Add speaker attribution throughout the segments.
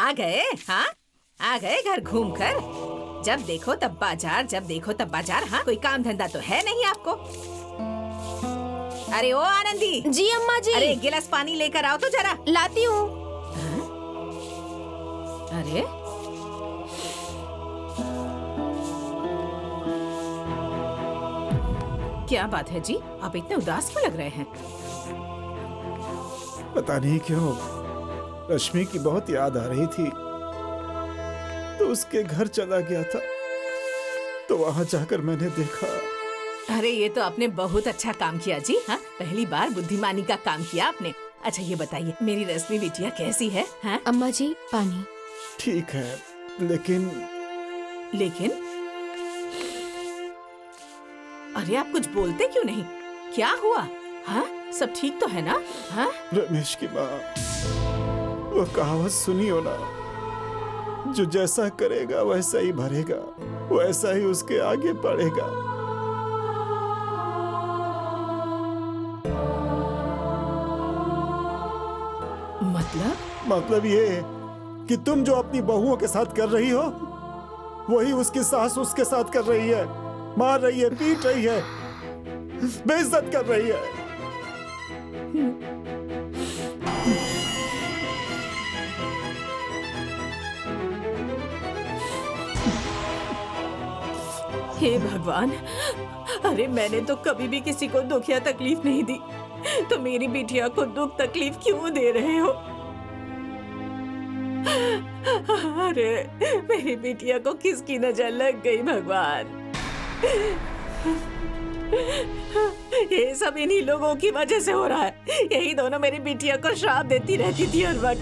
Speaker 1: आ गए? हाँ, आ गए घर घूमकर। जब देखो तब बाजार, जब देखो तब बाजार। हाँ, कोई काम धंधा तो है नहीं आपको? अरे ओ आनंदी।
Speaker 2: जी अम्मा जी।
Speaker 1: अरे एक गिलास पानी लेकर आओ तो जरा।
Speaker 2: लाती हूँ।
Speaker 1: अरे क्या बात है जी, आप इतने उदास क्यों लग रहे हैं?
Speaker 3: पता नहीं क्यों रश्मि की बहुत याद आ रही थी, तो उसके घर चला गया था। तो वहां जाकर मैंने देखा।
Speaker 1: अरे ये तो आपने बहुत अच्छा काम किया जी। हाँ, पहली बार बुद्धिमानी का काम किया आपने। अच्छा ये बताइए, मेरी रश्मि बिटिया कैसी है? हाँ?
Speaker 2: अम्मा जी पानी।
Speaker 3: ठीक है, लेकिन
Speaker 1: अरे आप कुछ बोलते क्यों नहीं? क्या हुआ? हाँ, सब ठीक तो है ना? हाँ?
Speaker 3: रमेश की माँ, वो कहावत सुनी हो ना, जो जैसा करेगा वैसा ही भरेगा, वैसा ही उसके आगे बढ़ेगा। मतलब ये कि तुम जो अपनी बहुओं के साथ कर रही हो, वही उसकी सास उसके साथ कर रही है। मार रही है, पीट रही है, बेइज्जत कर रही है।
Speaker 1: हे भगवान, अरे मैंने तो कभी भी किसी को दुख या तकलीफ नहीं दी, तो मेरी बिटिया को दुख तकलीफ क्यों दे रहे हो? अरे मेरी बिटिया को किसकी नजर लग गई भगवान? ये सब इन्हीं लोगों की वजह से हो रहा है। यही दोनों मेरी बिटिया को श्राप देती रहती थी हर वक्त।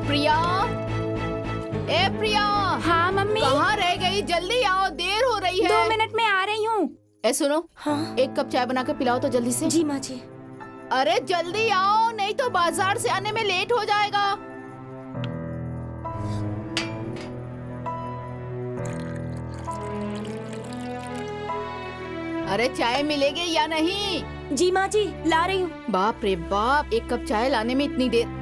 Speaker 4: प्रिया, ए प्रिया।
Speaker 2: हाँ मम्मी।
Speaker 4: कहाँ रह गई? जल्दी आओ, देर हो रही है।
Speaker 2: 2 मिनट में आ रही हूँ।
Speaker 4: ए सुनो,
Speaker 2: हाँ?
Speaker 4: एक कप चाय बना के पिलाओ तो जल्दी से।
Speaker 2: जी माँ जी।
Speaker 4: अरे जल्दी आओ, नहीं तो बाजार से आने में लेट हो जाएगा। अरे चाय मिलेगी या नहीं?
Speaker 2: जी माँ जी, ला रही हूँ।
Speaker 4: बाप रे बाप, एक कप चाय लाने में इतनी देर।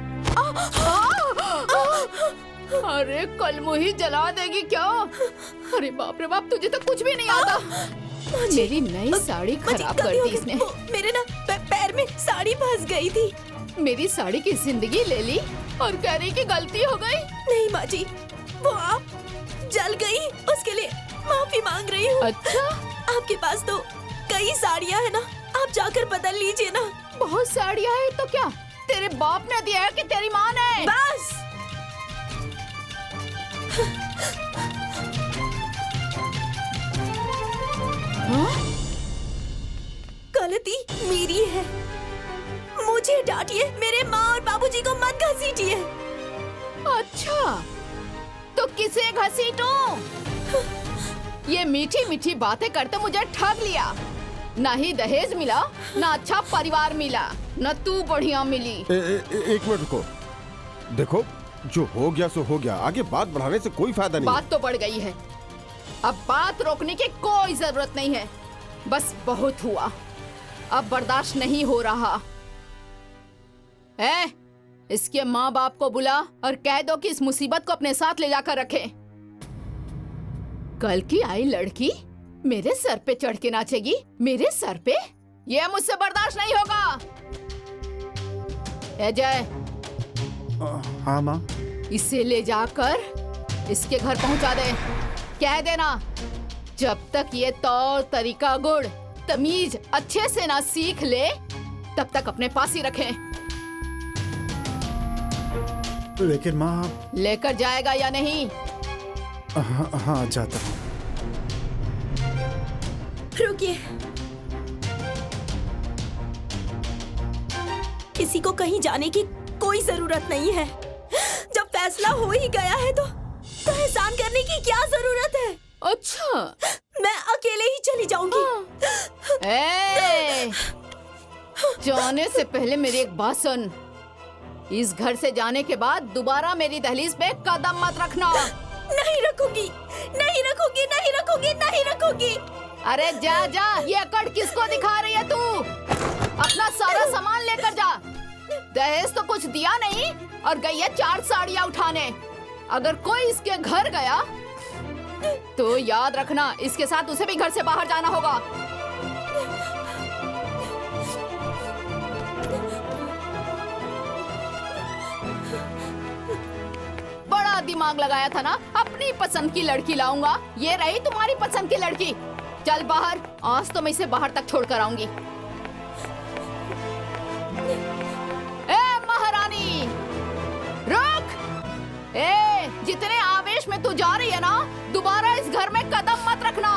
Speaker 4: अरे कल मुही जला देगी क्या? अरे बाप रे बाप, तुझे तो कुछ भी नहीं आता। मेरी नई साड़ी खराब कर दी इसने।
Speaker 2: मेरे ना पैर में साड़ी फंस गई थी।
Speaker 4: मेरी साड़ी की जिंदगी ले ली और कह रही कि गलती हो गई।
Speaker 2: नहीं माँ जी, वो आप जल गई, उसके लिए माफी मांग रही हूँ।
Speaker 4: अच्छा,
Speaker 2: आपके पास तो कई साड़ियाँ है ना, आप जाकर बदल लीजिए ना।
Speaker 4: बहुत साड़ियाँ है तो क्या तेरे बाप ने दिया है कि तेरी माँ ने?
Speaker 2: बस गलती मेरी है, मुझे डांटिए, मेरे माँ और बाबूजी को मत घसीटिए।
Speaker 4: अच्छा, तो किसे घसीटूं? ये मीठी मीठी बातें करते मुझे ठग लिया। ना ही दहेज मिला, ना अच्छा परिवार मिला, न तू बढ़िया मिली।
Speaker 5: एक मिनट रुको। देखो, जो हो गया सो हो गया, आगे बात बढ़ाने से कोई फायदा नहीं।
Speaker 4: बात तो बढ़ गई है, अब बात रोकने की कोई जरूरत नहीं है। बस बहुत हुआ, अब बर्दाश्त नहीं हो रहा। इसके माँ बाप को बुला और कह दो कि इस मुसीबत को अपने साथ ले जाकर रखे। कल की आई लड़की मेरे सर पे चढ़ के नाचेगी, मेरे सर पे? ये मुझसे बर्दाश्त नहीं होगा। जय,
Speaker 3: हाँ माँ।
Speaker 4: इसे ले जाकर इसके घर पहुंचा दे। कह देना, जब तक ये तौर तरीका गुड़ तमीज अच्छे से ना सीख ले, तब तक अपने पास ही रखें।
Speaker 3: लेकिन माँ।
Speaker 4: लेकर जाएगा या नहीं?
Speaker 3: हाँ जाता हूँ।
Speaker 2: रुकिए, किसी को कहीं जाने की कोई जरूरत नहीं है। जब फैसला हो ही गया है तो एहसान करने की क्या जरूरत है?
Speaker 4: अच्छा,
Speaker 2: मैं अकेले ही चली जाऊंगी।
Speaker 4: जाने से पहले मेरी एक बात सुन। इस घर से जाने के बाद दोबारा मेरी दहलीज पे कदम मत रखना।
Speaker 2: नहीं रखूंगी, नहीं रखूंगी, नहीं रखूंगी, नहीं रखूंगी।
Speaker 4: अरे जा जा, ये अकड़ किसको दिखा रही है तू? अपना सारा सामान लेकर जा। दहेज तो कुछ दिया नहीं और गई है 4 साड़ियाँ उठाने। अगर कोई इसके घर गया तो याद रखना, इसके साथ उसे भी घर से बाहर जाना होगा। बड़ा दिमाग लगाया था ना, अपनी पसंद की लड़की लाऊंगा। ये रही तुम्हारी पसंद की लड़की। चल बाहर, आज तो मैं इसे बाहर तक छोड़ कर आऊंगी। ए महारानी, रुक! ए, जितने आवेश में तू जा रही है ना, दोबारा इस घर में कदम मत रखना।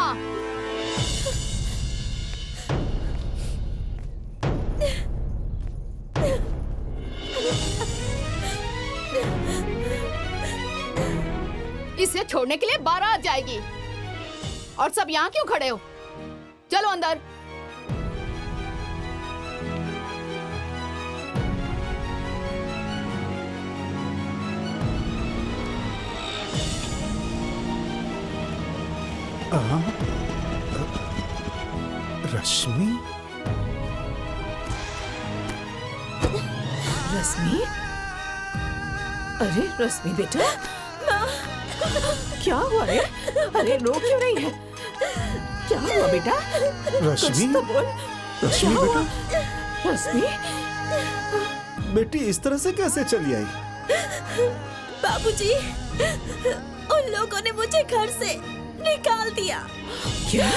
Speaker 4: इसे छोड़ने के लिए बारात जाएगी और सब यहाँ क्यों खड़े हो? चलो अंदर।
Speaker 3: रश्मि?
Speaker 1: रश्मि? अरे रश्मि बेटा, क्या हुआ रे? अरे रो क्यों रही है? क्या हुआ बेटा?
Speaker 3: रश्मि?
Speaker 1: कुछ तो बोल।
Speaker 3: रश्मि
Speaker 1: क्या हुआ?
Speaker 3: बेटा,
Speaker 1: रश्मि?
Speaker 3: बेटी इस तरह से कैसे चली आई?
Speaker 2: बाबूजी, उन लोगों ने मुझे घर से निकाल दिया।
Speaker 1: क्या?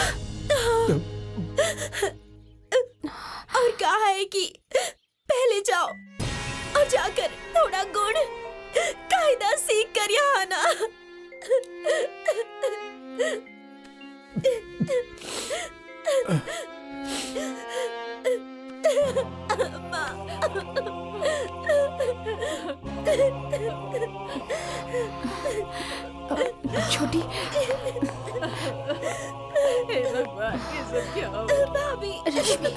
Speaker 2: और कहा है कि पहले जाओ और जाकर थोड़ा गुण कायदा सीख कर यहाँ आना।
Speaker 4: छोटी,
Speaker 1: हे भगवान, ये सब क्या हो रहा है?
Speaker 2: भाभी,
Speaker 4: रश्मि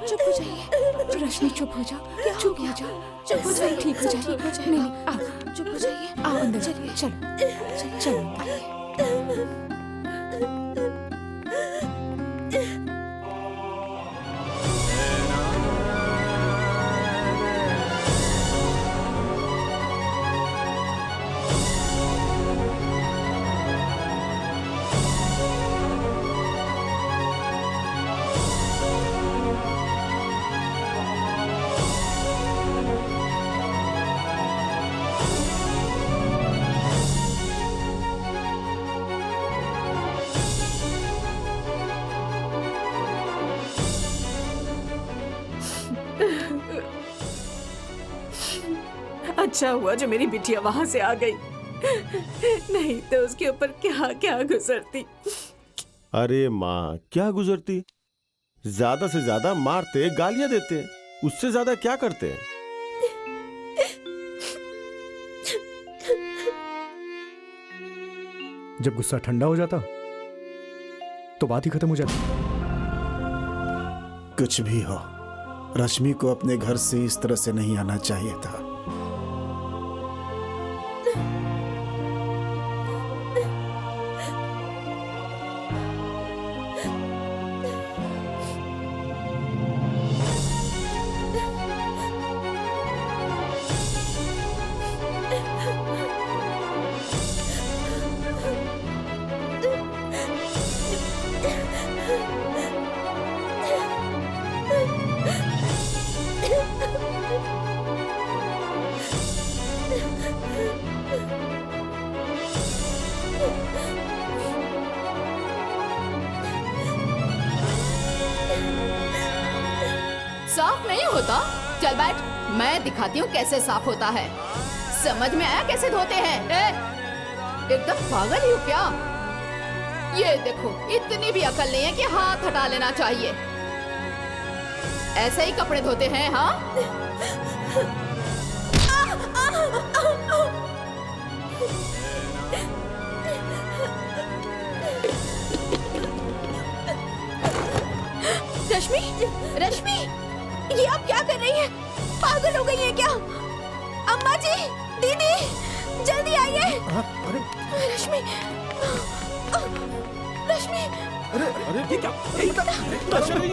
Speaker 4: चुप हो जाइए। रश्मि चुप हो जाओ, चुप हो जाओ, चुप हो जाइए, ठीक हो जाइए, ठीक हो जाइए। नहीं, आप चुप हो जाइए। आओ अंदर, चलिए, चलो चलो आइए।
Speaker 1: अच्छा हुआ जो मेरी बिटिया वहां से आ गई, नहीं तो उसके ऊपर क्या क्या गुजरती।
Speaker 5: अरे माँ, क्या गुजरती? ज्यादा से ज्यादा मारते, गालियां देते, उससे ज्यादा क्या करते?
Speaker 3: जब गुस्सा ठंडा हो जाता तो बात ही खत्म हो जाती। कुछ भी हो, रश्मि को अपने घर से इस तरह से नहीं आना चाहिए था।
Speaker 4: साफ नहीं होता? चल बैठ, मैं दिखाती हूँ कैसे साफ होता है। समझ में आया कैसे धोते हैं? एकदम पागल ही हो क्या? ये देखो, इतनी भी अकल नहीं है कि हाथ हटा लेना चाहिए। ऐसे ही कपड़े धोते हैं? हाँ,
Speaker 2: रश्मि, रश्मि, ये आप क्या कर रही हैं? पागल हो गई हैं क्या? अम्मा जी, दीदी, जल्दी आइए। रश्मि, रश्मि,
Speaker 5: अरे ये क्या
Speaker 2: रश्मि,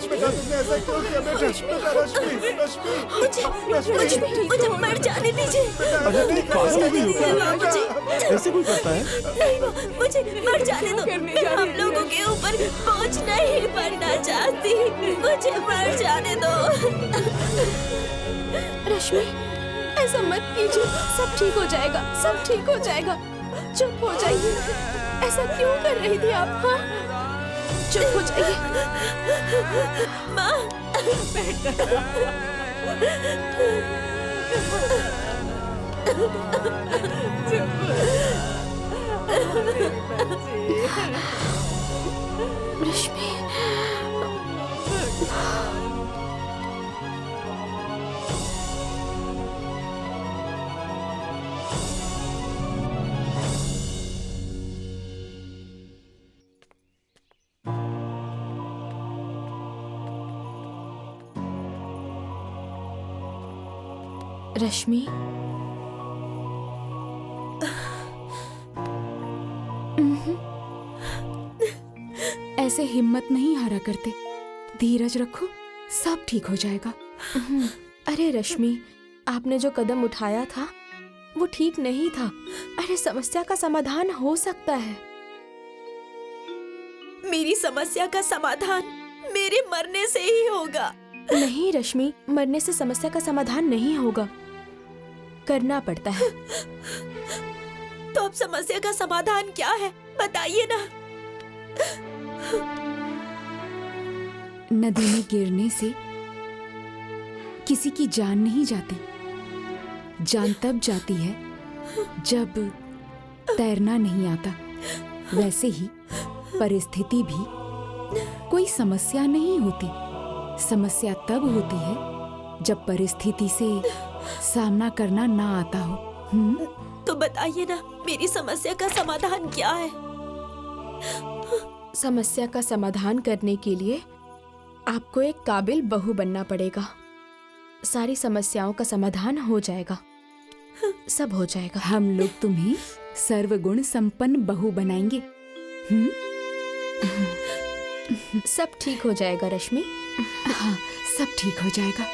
Speaker 3: बेटा तुमने ऐसा क्यों किया बेटा? बेटा रश्मि
Speaker 2: मुझे मर जाने दीजिए।
Speaker 5: अरे तुम पागल हो गई हो क्या?
Speaker 2: बाबूजी,
Speaker 5: ऐसे कोई करता है?
Speaker 2: नहीं मुझे मर जाने दो। मैं हम लोगों के ऊपर बोझ नहीं बनना चाहती। मुझे मर जाने दो। रश्मि, ऐसा मत कीजिए। सब ठीक हो जाएगा, सब ठीक हो जाएगा। चुप हो जाइए। ऐसा क्यों कर रही थी आप? हाँ, चुप हो जाइए। माँ, रश्मि, रश्मि, ऐसे हिम्मत नहीं हारा करते। धीरज रखो, सब ठीक हो जाएगा। अरे रश्मि, आपने जो कदम उठाया था वो ठीक नहीं था। अरे समस्या का समाधान हो सकता है। मेरी समस्या का समाधान मेरे मरने से ही होगा। नहीं रश्मि, मरने से समस्या का समाधान नहीं होगा, करना पड़ता है। तो अब समस्या का समाधान क्या है, बताइए ना।
Speaker 6: नदी में गिरने से किसी की जान नहीं जाती। जान तब जाती है जब तैरना नहीं आता। वैसे ही परिस्थिति भी कोई समस्या नहीं होती। समस्या तब होती है जब परिस्थिति से सामना करना ना आता हो।
Speaker 2: तो बताइए ना, मेरी समस्या का समाधान क्या है? समस्या का समाधान करने के लिए आपको एक काबिल बहू बनना पड़ेगा। सारी समस्याओं का समाधान हो जाएगा, सब हो जाएगा।
Speaker 6: हम लोग तुम्हें सर्वगुण संपन्न बहू बनाएंगे।
Speaker 2: सब ठीक हो जाएगा रश्मि।
Speaker 6: हाँ, सब ठीक हो जाएगा।